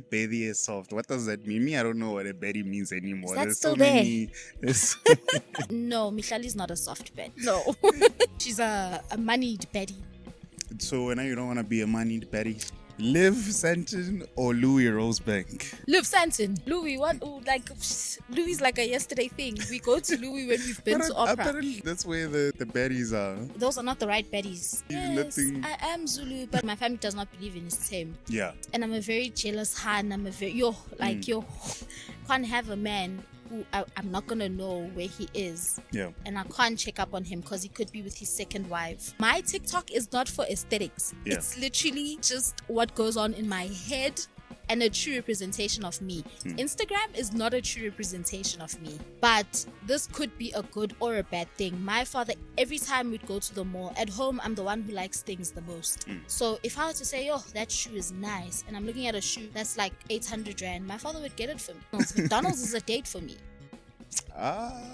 Baddie is soft. What does that mean? Me, I don't know what a Baddie means anymore. Is that There's still so there? many. There's No, Michali's not a soft bed. No. She's a moneyed Baddie. so now you don't want to be a moneyed Baddie. Liv Sandton or Louis Rosebank? Liv Sandton. Louis, what? Oh, like, Louis is like a yesterday thing. We go to Louis when we've been to opera. Apparently, that's where the baddies are. Those are not the right Baddies. Yes, nothing- I am Zulu, but my family does not believe in his same. Yeah. And I'm a very jealous Han. I'm a very, can't have a man who I'm not gonna know where he is. Yeah. And I can't check up on him because he could be with his second wife. My TikTok is not for aesthetics. Yeah. It's literally just what goes on in my head and a true representation of me. Instagram is not a true representation of me, but this could be a good or a bad thing. My father, every time we'd go to the mall, at home, I'm the one who likes things the most. So if I were to say, oh, that shoe is nice, and I'm looking at a shoe that's like 800 Rand, my father would get it for me. McDonald's is a date for me.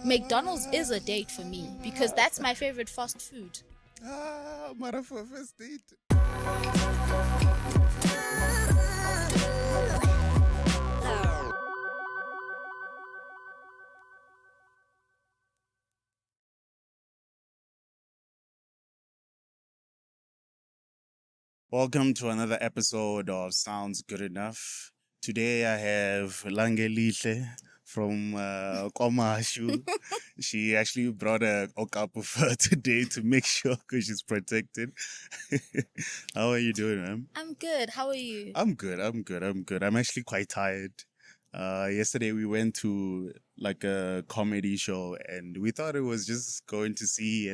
McDonald's is a date for me because that's my favorite fast food. Mara for first date. Welcome to another episode of Sounds Good Enough. Today I have Langelihle from Komashu. She actually brought a cup of her today to make sure because she's protected. How are you doing, ma'am? I'm good. How are you? I'm good. I'm actually quite tired. Yesterday we went to like a comedy show and we thought it was just going to see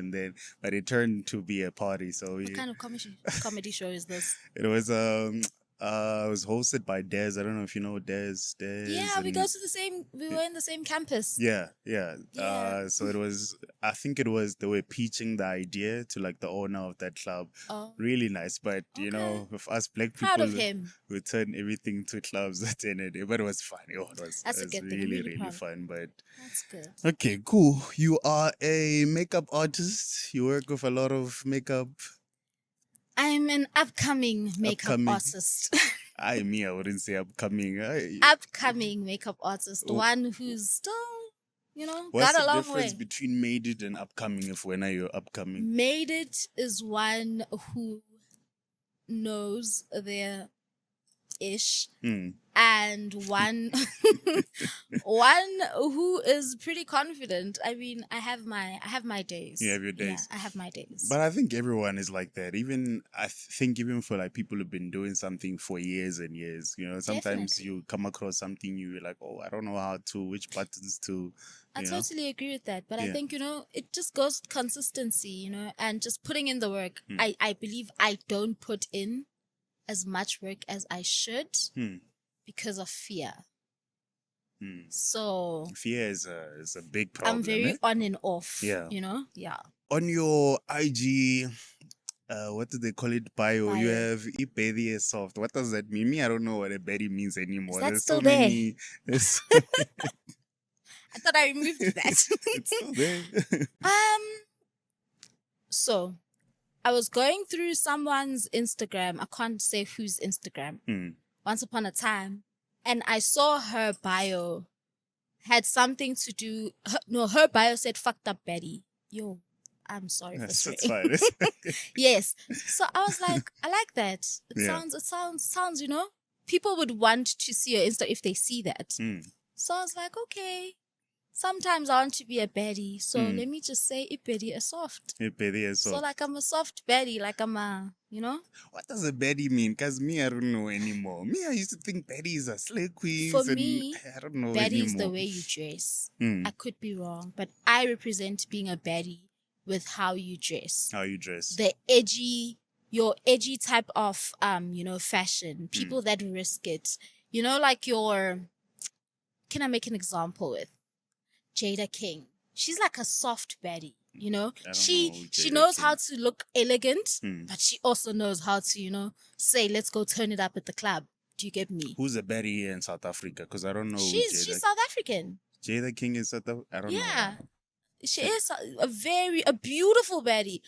but it turned to be a party. So What kind of comedy show is this? it was hosted by Des. I don't know if you know Des. Yeah, we were in the same campus. Yeah. Yeah. So I think they were pitching the idea to like the owner of that club. Oh, Really nice. But you Okay. know, with us black proud people, of him. we turn everything to clubs at the end of the day. But it was fun. That's a it was good thing. I'm really, really really proud. fun. But That's good. okay, cool. You are a makeup artist. You work with a lot of makeup. I'm an upcoming makeup Upcoming. artist. I wouldn't say upcoming. Upcoming makeup artist. Oh. One who's still, What's got a the long difference way. between made it and upcoming? If when are you upcoming? Made it is one who knows their ish, and one who is pretty confident. I mean, I have my days. You have your days. Yeah, I have my days. But I think everyone is like that. Even for like people who've been doing something for years and years, sometimes Definitely. you come across something you're like, oh, I don't know which buttons to. I totally agree with that. But Yeah. I think, it just goes with consistency, and just putting in the work. Hmm. I believe I don't put in as much work as I should because of fear. So Fear is a big problem. I'm very eh? on and off. Yeah. Yeah. On your IG, what do they call it? Bio. You Bio. have Baddie is soft. What does that mean? Me, I don't know what a Baddie means anymore. Is that There's still so there? many. There's I thought I removed that. it's still there. So I was going through someone's Instagram. I can't say whose Instagram. Once upon a time. And I saw her bio had something to do. Her bio said fucked up Baddie. Yo, I'm sorry for That's swearing. fine. Yes. So I was like, I like that. Yeah. It sounds, people would want to see your Insta if they see that. So I was like, okay. Sometimes I want to be a baddie. So let me just say Baddie is soft. Baddie is So soft. like I'm a soft baddie, like I'm a, What does a baddie mean? Because me, I don't know anymore. Me, I used to think baddies are slay queens. For and me, I don't know baddie is anymore. the way you dress. Mm. I could be wrong, but I represent being a baddie with how you dress. How you dress. Your edgy type of, fashion. People that risk it. Like can I make an example with Jada King? She's like a soft baddie, I don't She know Jada knows King. how to look elegant, Mm. but she also knows how to, say, let's go turn it up at the club. Do you get me? Who's a baddie here in South Africa? Because I don't know. She's South African. Jada King is South Africa? I don't know. Yeah. She is a beautiful baddie.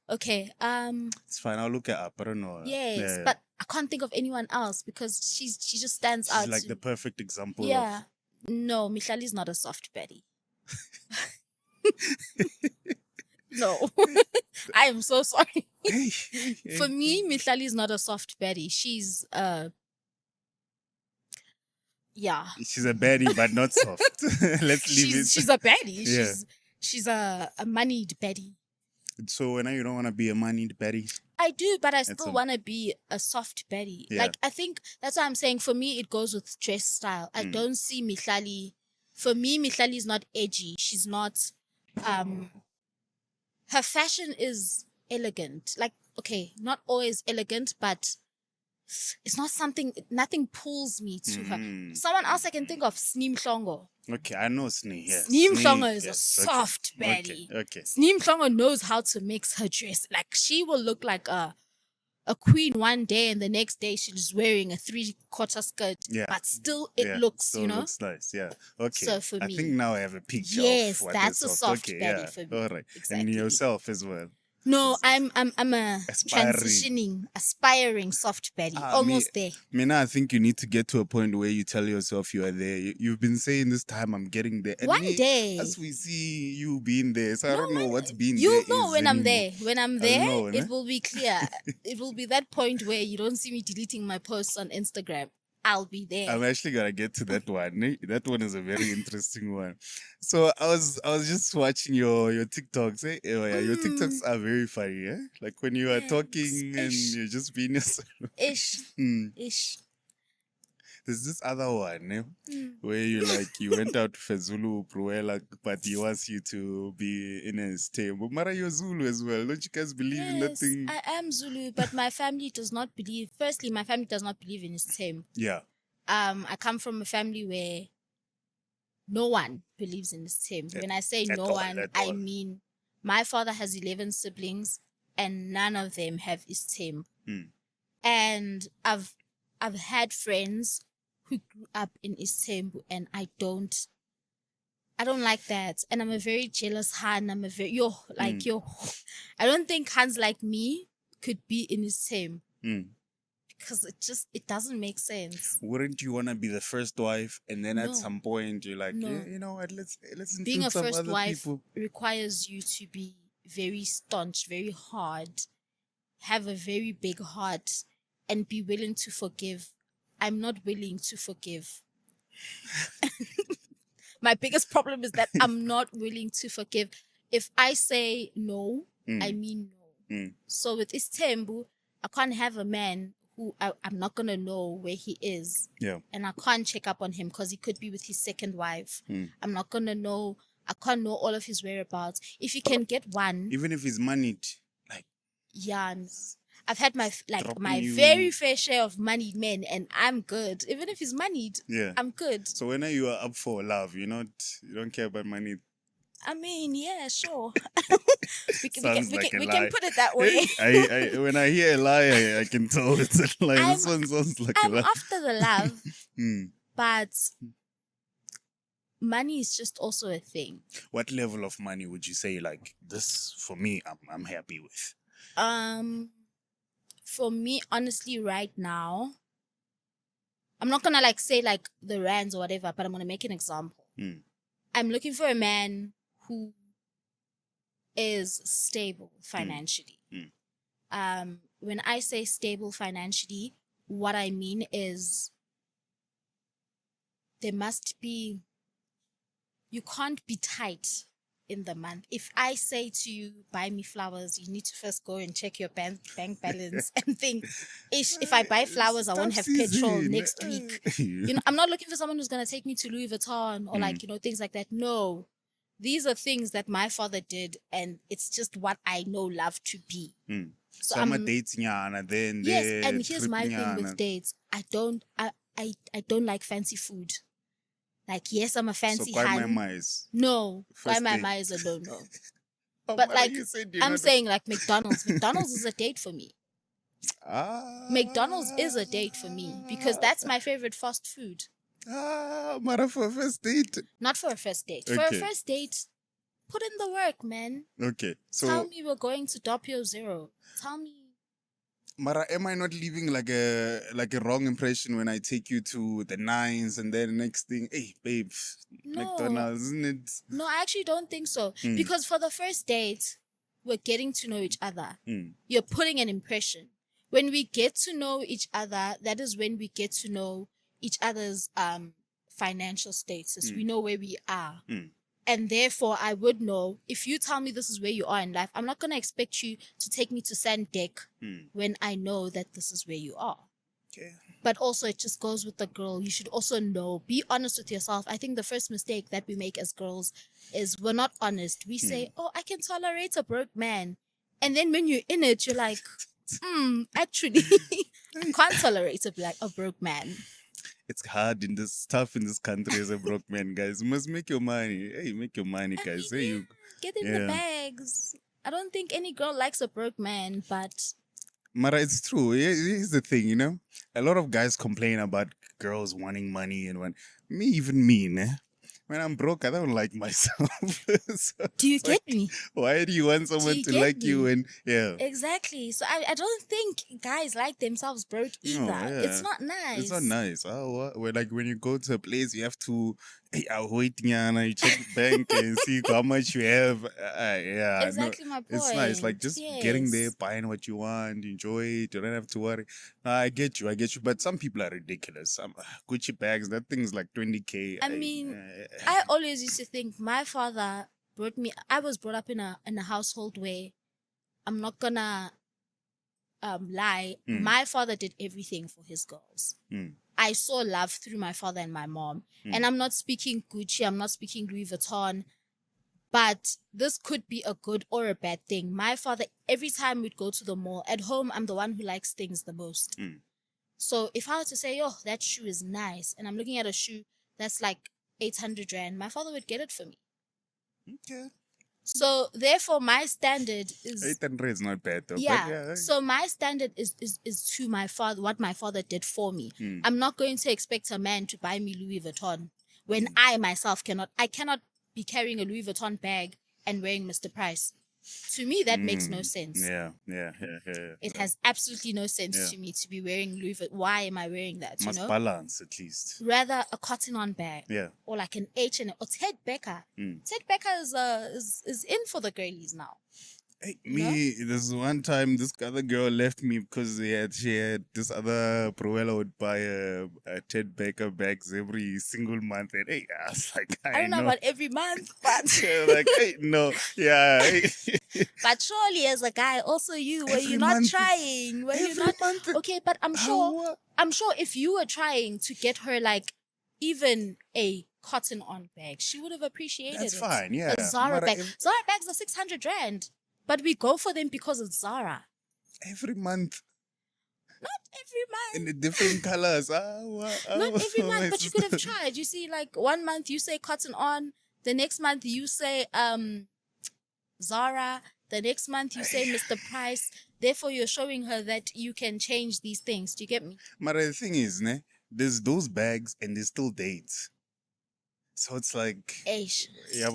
Okay. It's fine. I'll look it up. I don't know. Yes, Yeah. but I can't think of anyone else because she just stands out. She's like the perfect example yeah. No, Mihlali is not a soft Baddie. No. I am so sorry. For me, Mihlali is not a soft Baddie. She's yeah. She's a baddie, but not soft. Let's leave it. She's a baddie. Yeah. She's a moneyed baddie. So when you don't want to be a moneyed baddie? I do, but I still want to be a soft baddie. Yeah. Like, I think that's why I'm saying for me, it goes with dress style. I don't see Mihlali. For me, Mihlali is not edgy. She's not, her fashion is elegant. Like, okay, not always elegant, but it's not something, nothing pulls me to her. Someone else I can think of, Sneem Hlongo. Okay, I know Snee. Yes. Sneem Hlongo is a soft baddie. Okay. Sneem Hlongo knows how to mix her dress. Like, she will look like a queen one day and the next day she's wearing a 3/4 skirt. Yeah. But still it looks, still you know? looks nice, yeah. Okay. So for I me, think now I have a picture yes, of what that's is a soft okay, baddie yeah. for me. All right. Exactly. And yourself as well. No, I'm a Aspiring. aspiring soft baddie. Almost there. Mina, I think you need to get to a point where you tell yourself you are there. You've been saying this time I'm getting there. And One day. as we see you being there, so I don't know what's being there. You'll know is when I'm anymore. there. When I'm there, know, it will be clear. It will be that point where you don't see me deleting my posts on Instagram. I'll be there. I'm actually gonna get to that one. That one is a very interesting one. So I was just watching your TikToks. Oh yeah, your TikToks are very funny. Eh? Like when you are talking and you're just being yourself. Ish. There's this other one where you went out to Zulu Pruela, but he wants you to be in a stay. But Mara, you're Zulu as well. Don't you guys believe in that thing? I am Zulu, but my family does not believe. Firstly, my family does not believe in Isthembu. Yeah. I come from a family where no one believes in Isthembu. When I say no one, I mean my father has 11 siblings and none of them have Isthembu. And I've had friends who grew up in Isthembu and I don't like that. And I'm a very jealous Han. I'm a very I don't think Hans like me could be in Isthembu. Because it doesn't make sense. Wouldn't you want to be the first wife and then at some point you're like, yeah, you know what, let's include being a some first other wife people. requires you to be very staunch, very hard, have a very big heart, and be willing to forgive. I'm not willing to forgive. My biggest problem is that I'm not willing to forgive. If I say no, I mean no. So with Isthembu, I can't have a man who I'm not going to know where he is. Yeah. And I can't check up on him because he could be with his second wife. I'm not going to know. I can't know all of his whereabouts. If you can get one. Even if he's moneyed. Yeah. I've had my very fair share of moneyed men and I'm good. Even if he's moneyed, I'm good. So when you are up for love, you don't care about money. I mean, yeah, sure. we can put it that way. I when I hear a lie, I can tell it's a lie. This one sounds like a lie. I'm after the love, but money is just also a thing. What level of money would you say this for me? I'm happy with. For me, honestly, right now, I'm not gonna say the rands or whatever, but I'm gonna make an example. I'm looking for a man who is stable financially. When I say stable financially, what I mean is there must be, you can't be tight in the month. If I say to you, buy me flowers, you need to first go and check your bank balance and think, if I buy flowers, I won't have petrol next week. I'm not looking for someone who's going to take me to Louis Vuitton or things like that. No, these are things that my father did and it's just what I know love to be. So I'm a dates nyana, then yes, and here's my thing with dates. I don't like fancy food. Yes, I'm a fancy hand. No, why my ma is a no. But I'm saying McDonald's. McDonald's is a date for me. McDonald's is a date for me because that's my favorite fast food. But for a first date? Not for a first date. Okay. For a first date, put in the work, man. Okay. So tell me we're going to Doppio Zero. Tell me. Mara, am I not leaving like a wrong impression when I take you to the nines and then next thing, hey babe, No, McDonald's, isn't it? no, I actually don't think so. Mm. Because for the first date, we're getting to know each other. Mm. You're putting an impression. When we get to know each other, that is when we get to know each other's financial status. We know where we are. And therefore, I would know if you tell me this is where you are in life, I'm not going to expect you to take me to Sandek when I know that this is where you are. Okay. But also, it just goes with the girl. You should also know, be honest with yourself. I think the first mistake that we make as girls is we're not honest. We say, oh, I can tolerate a broke man. And then when you're in it, you're like, actually, I can't tolerate a broke man. It's hard in this tough in this country as a broke man, guys. You must make your money. Hey, make your money, guys. Hey, you get in the bags. I don't think any girl likes a broke man, but Mara, it's true. Here's the thing, you know. A lot of guys complain about girls wanting money and even me, ne? When I'm broke, I don't like myself. So do you it's get like, me? why do you want someone to get like you? me? And yeah, Exactly. So I don't think guys like themselves broke either. No, yeah. It's not nice. It's not nice. Like when you go to a place, you have to, hey, I'll wait, Nyana, you check the bank and see how much you have. Yeah, Exactly my point. It's nice. Like just getting there, Yes. buying what you want, enjoy it. You don't have to worry. No, I get you. But some people are ridiculous. Some Gucci bags, that thing's like 20K. I mean, I always used to think my father I was brought up in a household where I'm not gonna lie. My father did everything for his girls. I saw love through my father and my mom. And I'm not speaking Gucci, I'm not speaking Louis Vuitton, but this could be a good or a bad thing. My father, every time we'd go to the mall, at home, I'm the one who likes things the most. So if I were to say, oh, that shoe is nice, and I'm looking at a shoe that's like 800 Rand, my father would get it for me. Okay. So therefore, my standard is 800 is not bad though. yeah. But yeah. So my standard is to my father, what my father did for me. I'm not going to expect a man to buy me Louis Vuitton when I myself cannot. I cannot be carrying a Louis Vuitton bag and wearing Mr. Price. To me, that makes no sense. Yeah. It has absolutely no sense to me to be wearing Louis Vuitton. Why am I wearing that? Must you know? balance at least. Rather a cotton on bag. Yeah. Or like an H&M or Ted Becker. Ted Becker is in for the girlies now. Hey, this one time this other girl left me because she had this other Proella would buy a Ted Baker bags every single month. And hey, I was like, I don't know about every month, but like, hey, no, yeah. But surely as a guy, also you, were you not trying? Were you not okay? But I'm sure if you were trying to get her like even a cotton on bag, she would have appreciated That's it. fine, yeah. A Zara bag. Zara bags are 600 Rand. But we go for them because it's Zara. Every month. Not every month. In the different colors. Not every month, but you could have tried. You see, like 1 month you say cotton on, the next month you say Zara, the next month you say Mr. Price. Therefore, you're showing her that you can change these things. Do you get me? But the thing is, there's those bags and there's still dates. So it's like, yeah,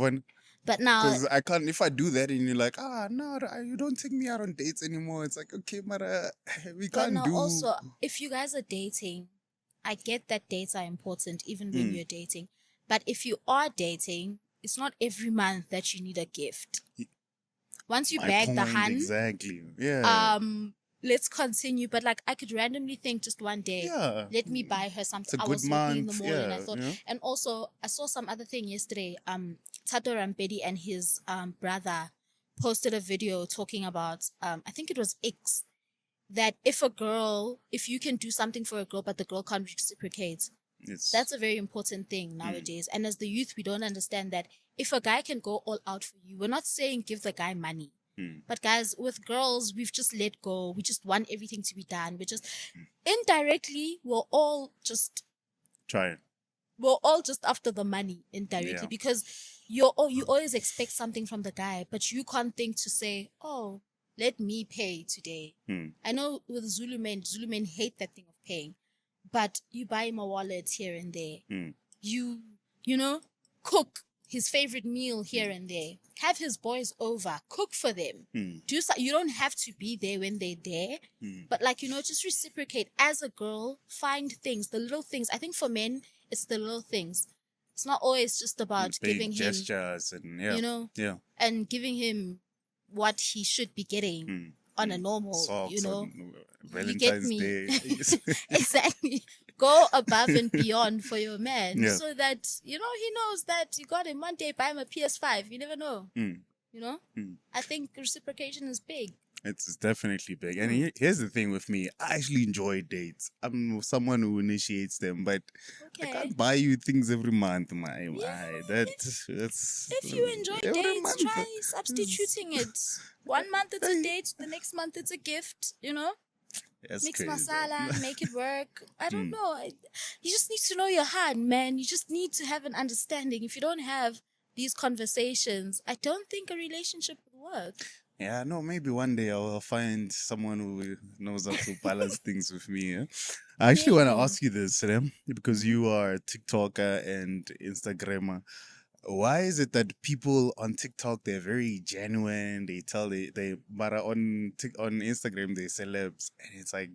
but now, because I can't, if I do that and you're like, no, you don't take me out on dates anymore. It's like, okay, Mara, we can't now do. Also, if you guys are dating, I get that dates are important even when you're dating. But if you are dating, it's not every month that you need a gift. Once you bag the hand, exactly, yeah. Let's continue. But like, I could randomly think just one day, let me buy her something. I was walking in the mall and I thought, and also I saw some other thing yesterday. Tato Rampedi and his brother posted a video talking about I think it was X, that if you can do something for a girl but the girl can't reciprocate, that's a very important thing nowadays. And as the youth, we don't understand that if a guy can go all out for you, we're not saying give the guy money. But guys, with girls, we've just let go. We just want everything to be done. We just indirectly, we're all just trying. We're all just after the money indirectly because you always expect something from the guy, but you can't think to say, oh, let me pay today. I know with Zulu men hate that thing of paying, but you buy him a wallet here and there. You know, cook his favorite meal here and there. Have his boys over, cook for them. Mm. You don't have to be there when they're there, but like, just reciprocate. As a girl, find things, the little things. I think for men, it's the little things. It's not always just about Big giving him gestures and yeah. and giving him what he should be getting on a normal, Socks on you get Valentine's me. Day. Exactly. Go above and beyond for your man, Yeah. so that he knows that you got him one day. Buy him a PS5. You never know. I think reciprocation is big. It's definitely big. And here's the thing with me. I actually enjoy dates. I'm someone who initiates them, but I Okay. can't buy you things every month, my. Yeah. That's If you enjoy every dates, month. try substituting it. 1 month it's a date, the next month it's a gift. That's Mix crazy. masala, make it work. I don't know. You just need to know your heart, man. You just need to have an understanding. If you don't have these conversations, I don't think a relationship will work. Yeah, no, maybe one day I'll find someone who knows how to balance things with me. Yeah? I actually want to Maybe. ask you this, Rem, because you are a TikToker and Instagrammer. Why is it that people on TikTok, they're very genuine, but on Instagram they're celebs, and it's like,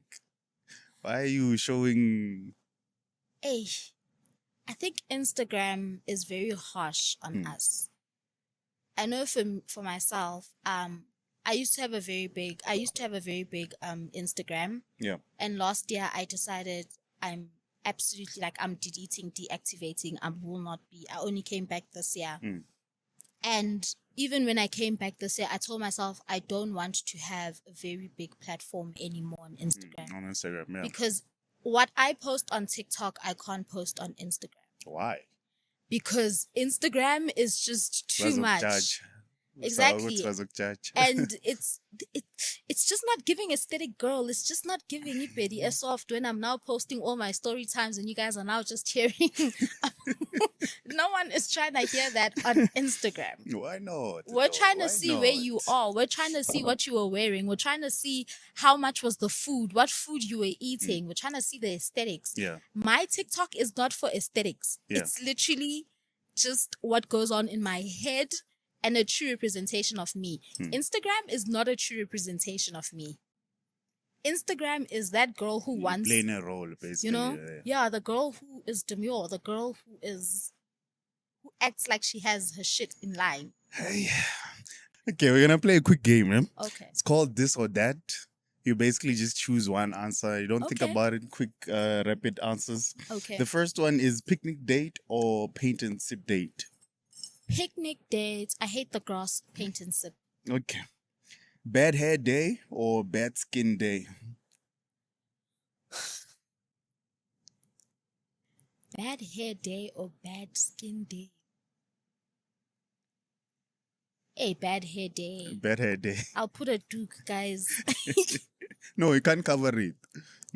why are you showing? Hey, I think Instagram is very harsh on us. I know for myself, I used to have a very big Instagram. Yeah. And last year I decided I'm absolutely I'm deleting, deactivating. I will not be. I only came back this year. And even when I came back this year, I told myself I don't want to have a very big platform anymore on Instagram. On Instagram, yeah. Because what I post on TikTok, I can't post on Instagram. Why? Because Instagram is just too much. Judge. Exactly. Judge. And it's just not giving aesthetic girl. It's just not giving it Baddie as soft when I'm now posting all my story times and you guys are now just hearing. No one is trying to hear that on Instagram. Why not? We're trying to see where you are. We're trying to see what you were wearing. We're trying to see how much was the food, what food you were eating. We're trying to see the aesthetics. Yeah. My TikTok is not for aesthetics. Yeah. It's literally just what goes on in my head and a true representation of me. Instagram is not a true representation of me. Instagram is that girl who wants playing a role, basically. Yeah, the girl who is demure, the girl who acts like she has her shit in line. Hey. Okay, we're gonna play a quick game, man. Okay. It's called This or That. You basically just choose one answer. You don't think Okay. about it. Quick, rapid answers. Okay. The first one is picnic date or paint and sip date. Picnic dates. I hate the grass. Paint and sip. Okay. Bad hair day or bad skin day? Bad hair day or bad skin day? Hey, bad hair day. Bad hair day. I'll put a duke, guys. No, you can't cover it.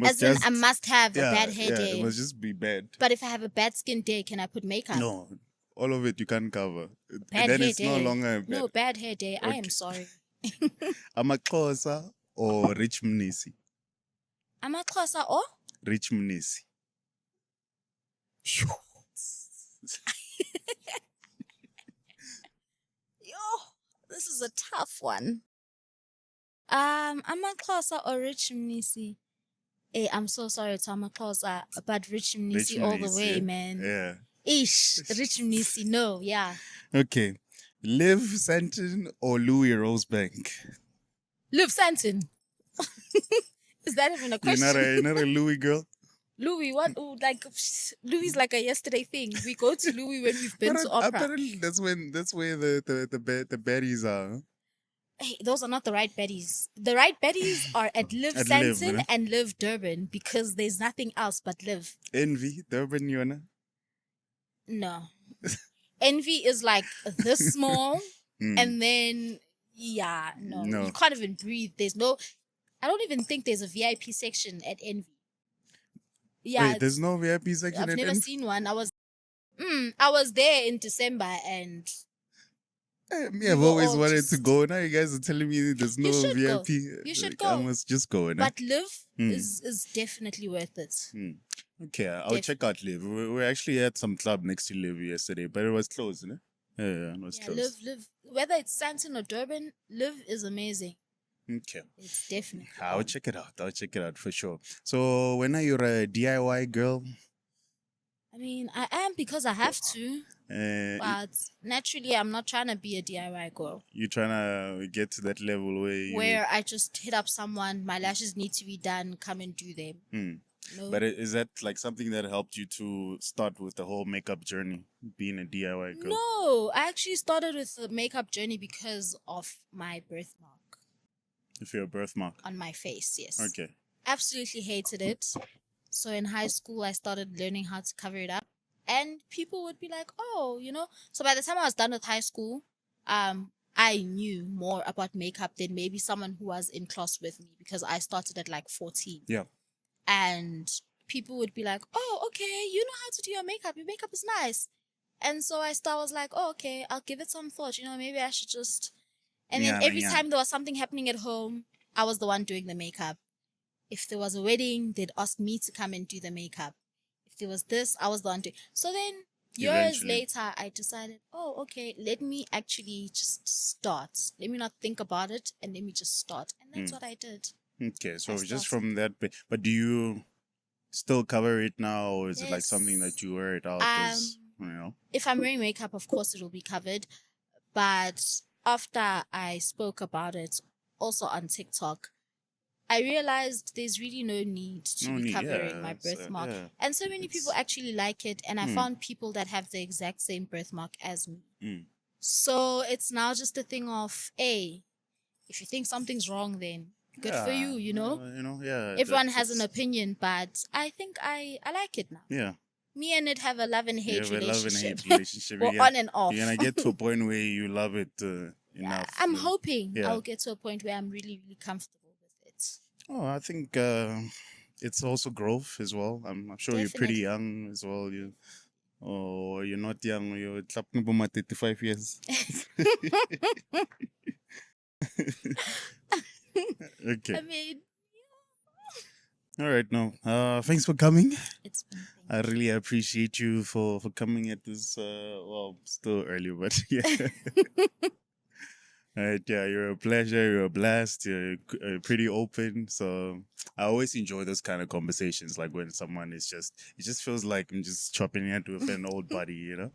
As in, I must have a bad hair day. It must just be bad. But if I have a bad skin day, can I put makeup? No, all of it you can't cover. Bad Then hair it's day. no longer bad. No, bad hair day. I am sorry. Amaxhosa or Rich Mnisi? Amaxhosa or? Rich Mnisi. Yo, this is a tough one. Amaxhosa or Rich Mnisi? Hey, I'm so sorry to Amaxhosa, but Rich Mnisi all the way, man. Yeah. Ish, Rich Mnisi, no, yeah. Okay. Liv Sandton or Louis Rosebank? Liv Sandton. Is that even a question? You're not a Louis girl? Louis, what? Oh, Louis is like a yesterday thing. We go to Louis when we've been to opera. Apparently, that's where the baddies are. Hey, those are not the right Baddies. The right Baddies are at Liv At Sandton Liv, né? and Liv Durban because there's nothing else but Liv. Envy, Durban, Yona. No. Envy is like this small and then, no. You can't even breathe. I don't even think there's a VIP section at Envy. Yeah. Wait, there's no VIP section I've at never Envy? seen one. I was there in December and... I've always wanted to go. Now you guys are telling me there's no should VIP. go. You should go. I must just go. Nah? But Liv is definitely worth it. Okay, I'll check out Liv. We actually had some club next to Liv yesterday, but it was closed, né? No, it's Yeah, close. Liv. Whether it's Sandton or Durban, Liv is amazing. Okay. It's definitely. I'll on. check it out. I'll check it out for sure. So when are you a DIY girl? I mean, I am because I have to, but naturally, I'm not trying to be a DIY girl you trying to get to that level where I just hit up someone, my lashes need to be done, come and do them. Hmm. No, But is that like something that helped you to start with the whole makeup journey, being a DIY girl? no, I actually started with the makeup journey because of my birthmark If you're a birthmark. on my face. Yes. Okay. Absolutely hated it. So in high school, I started learning how to cover it up, and people would be like, "Oh, you know." So by the time I was done with high school, I knew more about makeup than maybe someone who was in class with me because I started at like 14. Yeah. And people would be like, "Oh, okay, you know how to do your makeup. Your makeup is nice." And so I was like, "Oh, okay, I'll give it some thought. You know, maybe I should just." And then every time there was something happening at home, I was the one doing the makeup. If there was a wedding, they'd ask me to come and do the makeup. If there was this, I was the one doing. So then years Eventually. later, I decided, oh, okay, let me actually just start. Let me not think about it and let me just start. And that's what I did. Okay, so I just started. from that, but do you still cover it now, or is it like Yes. something that you wear it out as, you know? If I'm wearing makeup, of course, it'll be covered. But after I spoke about it, also on TikTok, I realized there's really no need to No be need, covering yeah, my so, birthmark. yeah. And so many people It's- actually like it. And I found people that have the exact same birthmark as me. Mm. So it's now just a thing of, hey, if you think something's wrong, then good for you, you know? Yeah. Everyone has an opinion, but I think I like it now. Yeah. Me and it have a love and You hate have a love and relationship. hate relationship. We're on and off. You're gonna get to a point where you love it enough. I'm hoping Yeah. I'll get to a point where I'm really, really comfortable with it. Oh, I think it's also growth as well. I'm sure you're pretty young as well. You're not young. You're talking about my 35 years. Okay. I mean, All right. No. Thanks for coming. it's been I really appreciate you for coming at this. Well, still early, but yeah. All right, yeah, you're a pleasure. You're a blast. You're pretty open. So I always enjoy those kind of conversations, like when someone is it just feels like I'm just chopping it with an old buddy, you know?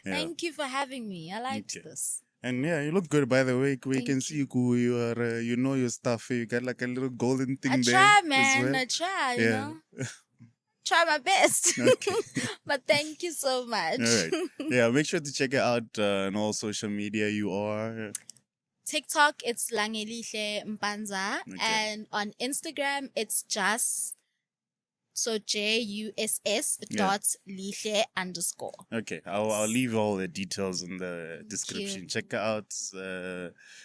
Yeah. Thank you for having me. I liked this. And yeah, you look good, by the way. We Thank can see you are, you know your stuff. You got like a little golden thing I there. try, as man. well. I try, Yeah. you know? Try my best. Okay. But thank you so much. All right. Yeah, make sure to check it out on all social media you are. TikTok, it's Langelihle Mpanza. Okay. And on Instagram, it's just JUSS dot Lihle _ Okay, I'll leave all the details in the description. Check it out.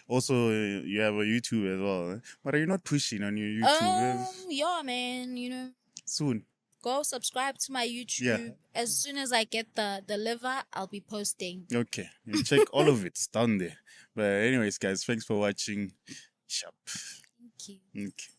Also, you have a YouTube as well. But are you not pushing on your YouTube? Yeah, man, you know. Soon. Go subscribe to my YouTube. Yeah. As soon as I get the liver, I'll be posting. Okay, you check all of it. It's down there. But anyways, guys, thanks for watching. Sharp. Thank you. Okay.